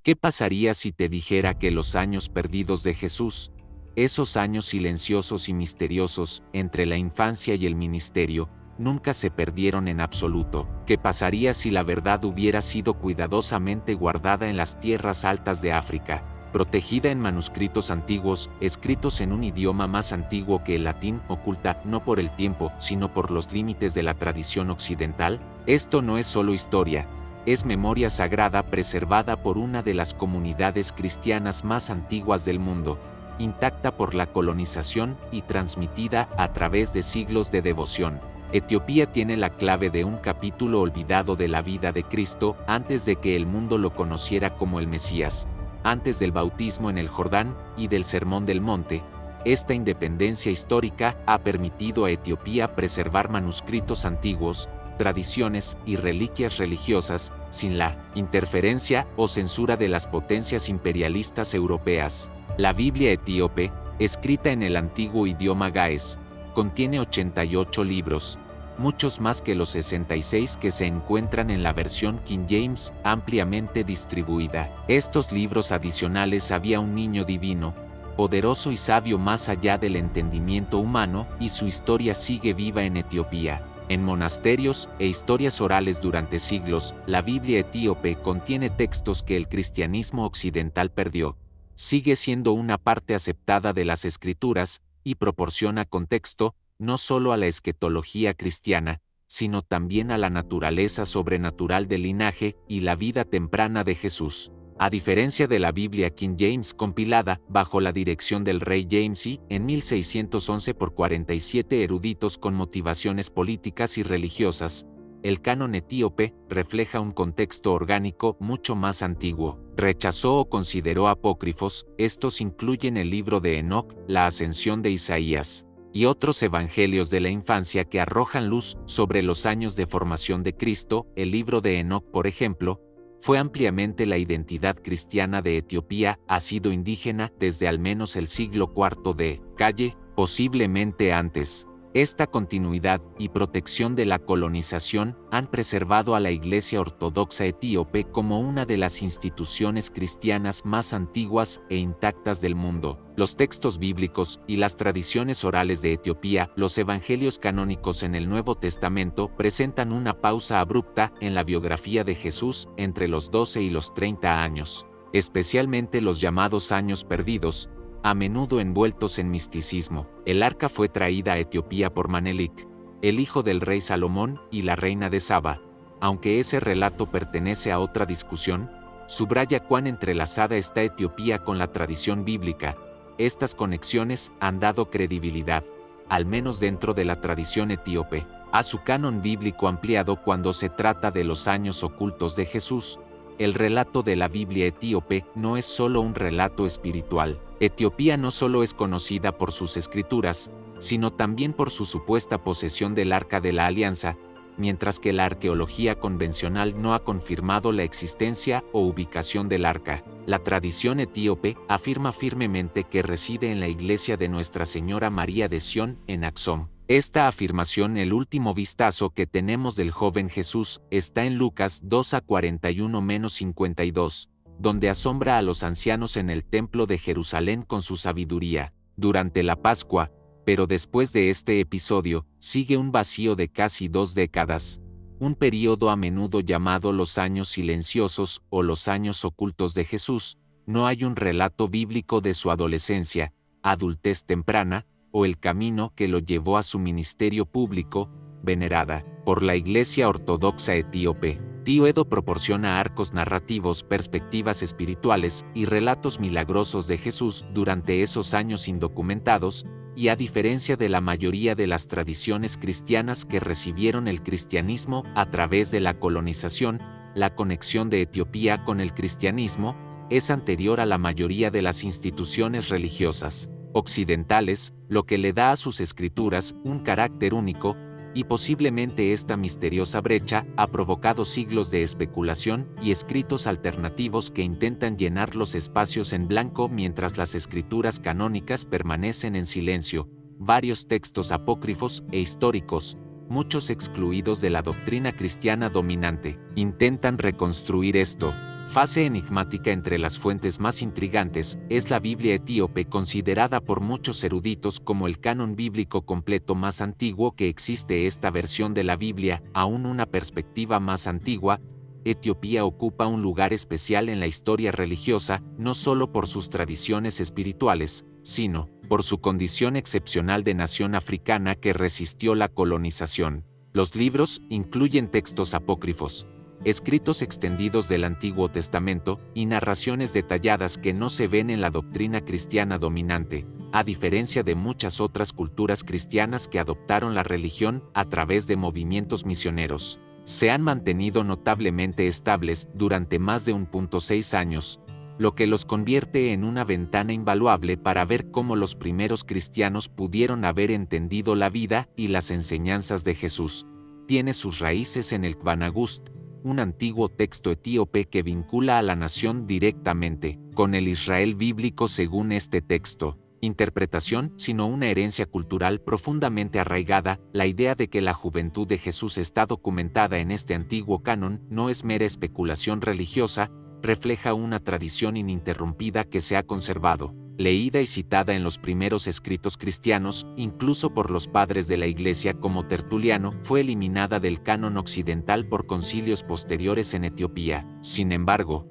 ¿Qué pasaría si te dijera que los años perdidos de Jesús, esos años silenciosos y misteriosos entre la infancia y el ministerio, nunca se perdieron en absoluto? ¿Qué pasaría si la verdad hubiera sido cuidadosamente guardada en las tierras altas de África, protegida en manuscritos antiguos, escritos en un idioma más antiguo que el latín, oculta no por el tiempo, sino por los límites de la tradición occidental? Esto no es solo historia, es memoria sagrada preservada por una de las comunidades cristianas más antiguas del mundo, intacta por la colonización y transmitida a través de siglos de devoción. Etiopía tiene la clave de un capítulo olvidado de la vida de Cristo antes de que el mundo lo conociera como el Mesías, antes del bautismo en el Jordán y del Sermón del Monte. Esta independencia histórica ha permitido a Etiopía preservar manuscritos antiguos, tradiciones y reliquias religiosas, sin la interferencia o censura de las potencias imperialistas europeas. La Biblia etíope, escrita en el antiguo idioma gaes, contiene 88 libros, muchos más que los 66 que se encuentran en la versión King James ampliamente distribuida. Estos libros adicionales había un niño divino, poderoso y sabio más allá del entendimiento humano, y su historia sigue viva en Etiopía. En monasterios e historias orales durante siglos, la Biblia etíope contiene textos que el cristianismo occidental perdió. Sigue siendo una parte aceptada de las escrituras, y proporciona contexto, no solo a la esquetología cristiana, sino también a la naturaleza sobrenatural del linaje y la vida temprana de Jesús. A diferencia de la Biblia King James compilada bajo la dirección del rey James I en 1611 por 47 eruditos con motivaciones políticas y religiosas, el canon etíope refleja un contexto orgánico mucho más antiguo. Rechazó o consideró apócrifos, estos incluyen el libro de Enoc, la ascensión de Isaías, y otros evangelios de la infancia que arrojan luz sobre los años de formación de Cristo. El libro de Enoc, por ejemplo, fue ampliamente la identidad cristiana de Etiopía, ha sido indígena desde al menos el siglo IV de Calle, posiblemente antes. Esta continuidad y protección de la colonización han preservado a la Iglesia Ortodoxa etíope como una de las instituciones cristianas más antiguas e intactas del mundo. Los textos bíblicos y las tradiciones orales de Etiopía, los evangelios canónicos en el Nuevo Testamento, presentan una pausa abrupta en la biografía de Jesús entre los 12 y los 30 años, especialmente los llamados años perdidos, a menudo envueltos en misticismo. El arca fue traída a Etiopía por Manelik, el hijo del rey Salomón y la reina de Saba. Aunque ese relato pertenece a otra discusión, subraya cuán entrelazada está Etiopía con la tradición bíblica. Estas conexiones han dado credibilidad, al menos dentro de la tradición etíope, a su canon bíblico ampliado cuando se trata de los años ocultos de Jesús. El relato de la Biblia etíope no es solo un relato espiritual. Etiopía no solo es conocida por sus escrituras, sino también por su supuesta posesión del Arca de la Alianza, mientras que la arqueología convencional no ha confirmado la existencia o ubicación del arca. La tradición etíope afirma firmemente que reside en la iglesia de Nuestra Señora María de Sión, en Axum. Esta afirmación, el último vistazo que tenemos del joven Jesús, está en Lucas 2:41-52, donde asombra a los ancianos en el templo de Jerusalén con su sabiduría. Durante la Pascua, pero después de este episodio, sigue un vacío de casi 2 décadas, un período a menudo llamado los años silenciosos o los años ocultos de Jesús. No hay un relato bíblico de su adolescencia, adultez temprana, o el camino que lo llevó a su ministerio público, venerada por la Iglesia Ortodoxa etíope. Tío Edo proporciona arcos narrativos, perspectivas espirituales y relatos milagrosos de Jesús durante esos años indocumentados, y a diferencia de la mayoría de las tradiciones cristianas que recibieron el cristianismo a través de la colonización, la conexión de Etiopía con el cristianismo es anterior a la mayoría de las instituciones religiosas occidentales, lo que le da a sus escrituras un carácter único, y posiblemente esta misteriosa brecha ha provocado siglos de especulación y escritos alternativos que intentan llenar los espacios en blanco mientras las escrituras canónicas permanecen en silencio. Varios textos apócrifos e históricos, muchos excluidos de la doctrina cristiana dominante, intentan reconstruir esto. Fase enigmática. Entre las fuentes más intrigantes, es la Biblia etíope, considerada por muchos eruditos como el canon bíblico completo más antiguo que existe. Esta versión de la Biblia, aún una perspectiva más antigua, Etiopía ocupa un lugar especial en la historia religiosa, no solo por sus tradiciones espirituales, sino por su condición excepcional de nación africana que resistió la colonización. Los libros incluyen textos apócrifos, escritos extendidos del Antiguo Testamento y narraciones detalladas que no se ven en la doctrina cristiana dominante, a diferencia de muchas otras culturas cristianas que adoptaron la religión a través de movimientos misioneros. Se han mantenido notablemente estables durante más de 1.6 años, lo que los convierte en una ventana invaluable para ver cómo los primeros cristianos pudieron haber entendido la vida y las enseñanzas de Jesús. Tiene sus raíces en el Qvanagust, un antiguo texto etíope que vincula a la nación directamente con el Israel bíblico según este texto. Interpretación, sino una herencia cultural profundamente arraigada. La idea de que la juventud de Jesús está documentada en este antiguo canon no es mera especulación religiosa, refleja una tradición ininterrumpida que se ha conservado, leída y citada en los primeros escritos cristianos, incluso por los padres de la Iglesia como Tertuliano. Fue eliminada del canon occidental por concilios posteriores en Etiopía. Sin embargo,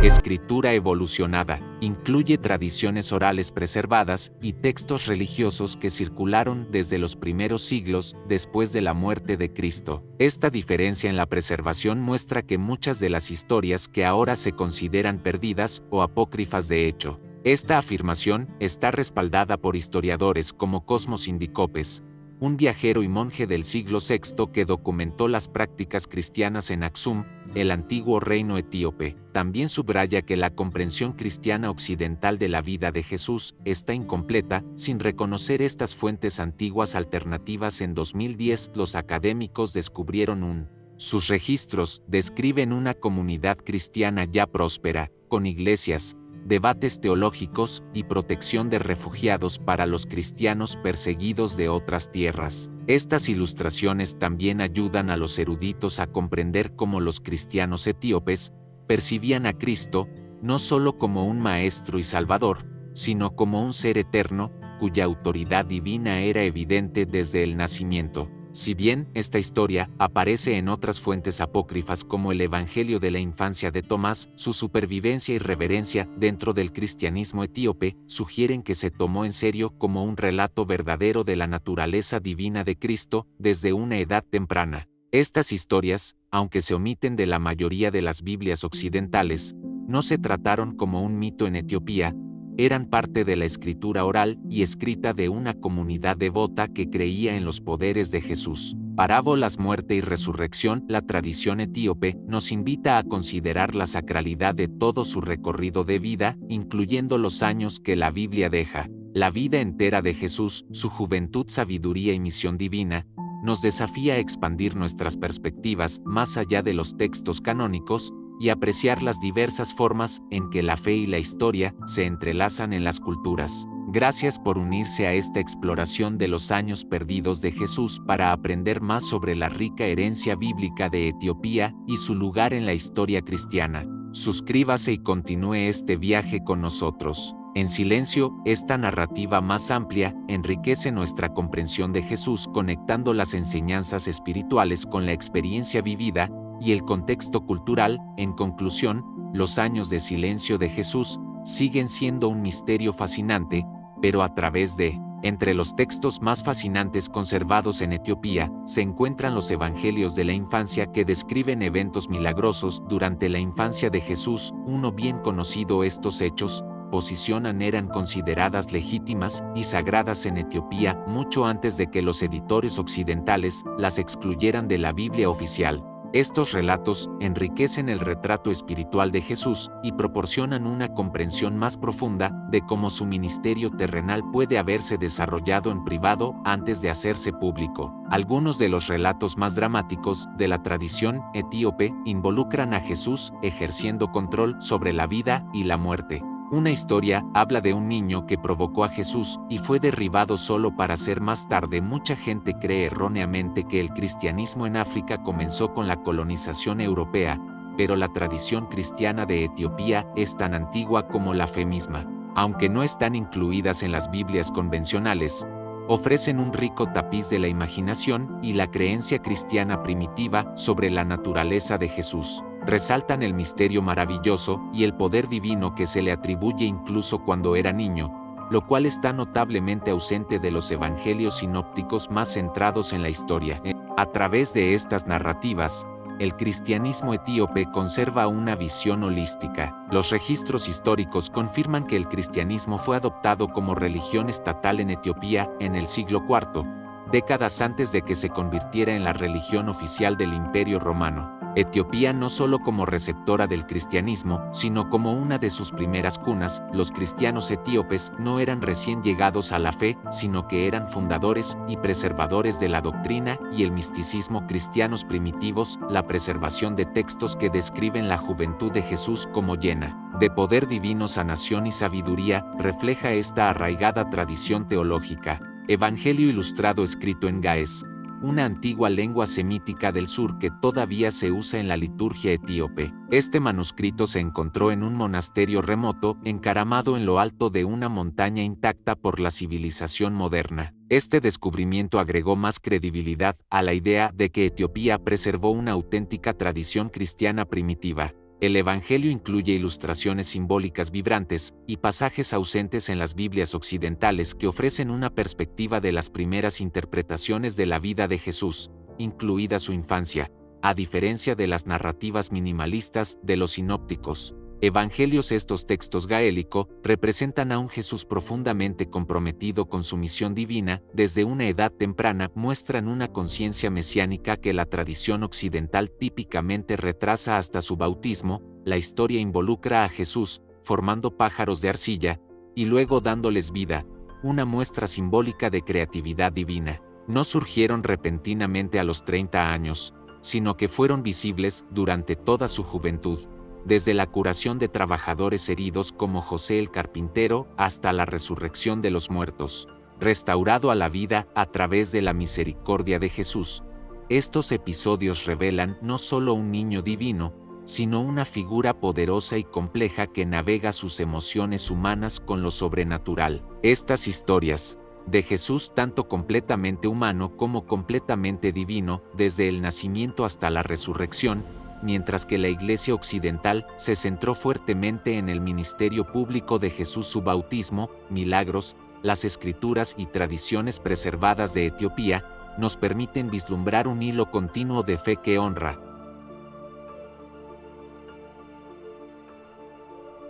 escritura evolucionada, incluye tradiciones orales preservadas y textos religiosos que circularon desde los primeros siglos después de la muerte de Cristo. Esta diferencia en la preservación muestra que muchas de las historias que ahora se consideran perdidas o apócrifas de hecho. Esta afirmación está respaldada por historiadores como Cosmos Indicopes, un viajero y monje del siglo VI que documentó las prácticas cristianas en Aksum, el antiguo reino etíope. También subraya que la comprensión cristiana occidental de la vida de Jesús está incompleta sin reconocer estas fuentes antiguas alternativas. En 2010, los académicos descubrieron sus registros describen una comunidad cristiana ya próspera, con iglesias, debates teológicos y protección de refugiados para los cristianos perseguidos de otras tierras. Estas ilustraciones también ayudan a los eruditos a comprender cómo los cristianos etíopes percibían a Cristo no solo como un maestro y salvador, sino como un ser eterno, cuya autoridad divina era evidente desde el nacimiento. Si bien esta historia aparece en otras fuentes apócrifas como el Evangelio de la Infancia de Tomás, su supervivencia y reverencia dentro del cristianismo etíope sugieren que se tomó en serio como un relato verdadero de la naturaleza divina de Cristo desde una edad temprana. Estas historias, aunque se omiten de la mayoría de las Biblias occidentales, no se trataron como un mito en Etiopía, eran parte de la escritura oral y escrita de una comunidad devota que creía en los poderes de Jesús. Parábolas, muerte y resurrección. La tradición etíope nos invita a considerar la sacralidad de todo su recorrido de vida, incluyendo los años que la Biblia deja. La vida entera de Jesús, su juventud, sabiduría y misión divina, nos desafía a expandir nuestras perspectivas más allá de los textos canónicos y apreciar las diversas formas en que la fe y la historia se entrelazan en las culturas. Gracias por unirse a esta exploración de los años perdidos de Jesús para aprender más sobre la rica herencia bíblica de Etiopía y su lugar en la historia cristiana. Suscríbase y continúe este viaje con nosotros. En silencio, esta narrativa más amplia enriquece nuestra comprensión de Jesús, conectando las enseñanzas espirituales con la experiencia vivida y el contexto cultural. En conclusión, los años de silencio de Jesús siguen siendo un misterio fascinante, pero a través de, entre los textos más fascinantes conservados en Etiopía, se encuentran los evangelios de la infancia que describen eventos milagrosos durante la infancia de Jesús. Uno bien conocido. Estos hechos eran consideradas legítimas y sagradas en Etiopía mucho antes de que los editores occidentales las excluyeran de la Biblia oficial. Estos relatos enriquecen el retrato espiritual de Jesús y proporcionan una comprensión más profunda de cómo su ministerio terrenal puede haberse desarrollado en privado antes de hacerse público. Algunos de los relatos más dramáticos de la tradición etíope involucran a Jesús ejerciendo control sobre la vida y la muerte, Una historia habla de un niño que provocó a Jesús y fue derribado solo para ser más tarde. Mucha gente cree erróneamente que el cristianismo en África comenzó con la colonización europea, pero la tradición cristiana de Etiopía es tan antigua como la fe misma. Aunque no están incluidas en las Biblias convencionales, ofrecen un rico tapiz de la imaginación y la creencia cristiana primitiva sobre la naturaleza de Jesús. Resaltan el misterio maravilloso y el poder divino que se le atribuye incluso cuando era niño, lo cual está notablemente ausente de los evangelios sinópticos más centrados en la historia. A través de estas narrativas, el cristianismo etíope conserva una visión holística. Los registros históricos confirman que el cristianismo fue adoptado como religión estatal en Etiopía en el siglo IV, décadas antes de que se convirtiera en la religión oficial del Imperio Romano. Etiopía no solo como receptora del cristianismo, sino como una de sus primeras cunas. Los cristianos etíopes no eran recién llegados a la fe, sino que eran fundadores y preservadores de la doctrina y el misticismo cristianos primitivos. La preservación de textos que describen la juventud de Jesús como llena de poder divino, sanación y sabiduría, refleja esta arraigada tradición teológica. Evangelio ilustrado escrito en gaés, una antigua lengua semítica del sur que todavía se usa en la liturgia etíope. Este manuscrito se encontró en un monasterio remoto, encaramado en lo alto de una montaña intacta por la civilización moderna. Este descubrimiento agregó más credibilidad a la idea de que Etiopía preservó una auténtica tradición cristiana primitiva. El Evangelio incluye ilustraciones simbólicas vibrantes y pasajes ausentes en las Biblias occidentales que ofrecen una perspectiva de las primeras interpretaciones de la vida de Jesús, incluida su infancia, a diferencia de las narrativas minimalistas de los sinópticos evangelios. Estos textos gaélico representan a un Jesús profundamente comprometido con su misión divina. Desde una edad temprana muestran una conciencia mesiánica que la tradición occidental típicamente retrasa hasta su bautismo. La historia involucra a Jesús formando pájaros de arcilla y luego dándoles vida, una muestra simbólica de creatividad divina. No surgieron repentinamente a los 30 años, sino que fueron visibles durante toda su juventud. Desde la curación de trabajadores heridos como José el carpintero hasta la resurrección de los muertos, restaurado a la vida a través de la misericordia de Jesús. Estos episodios revelan no solo un niño divino, sino una figura poderosa y compleja que navega sus emociones humanas con lo sobrenatural. Estas historias de Jesús, tanto completamente humano como completamente divino, desde el nacimiento hasta la resurrección, mientras que la Iglesia occidental se centró fuertemente en el ministerio público de Jesús, su bautismo, milagros, las escrituras y tradiciones preservadas de Etiopía, nos permiten vislumbrar un hilo continuo de fe que honra,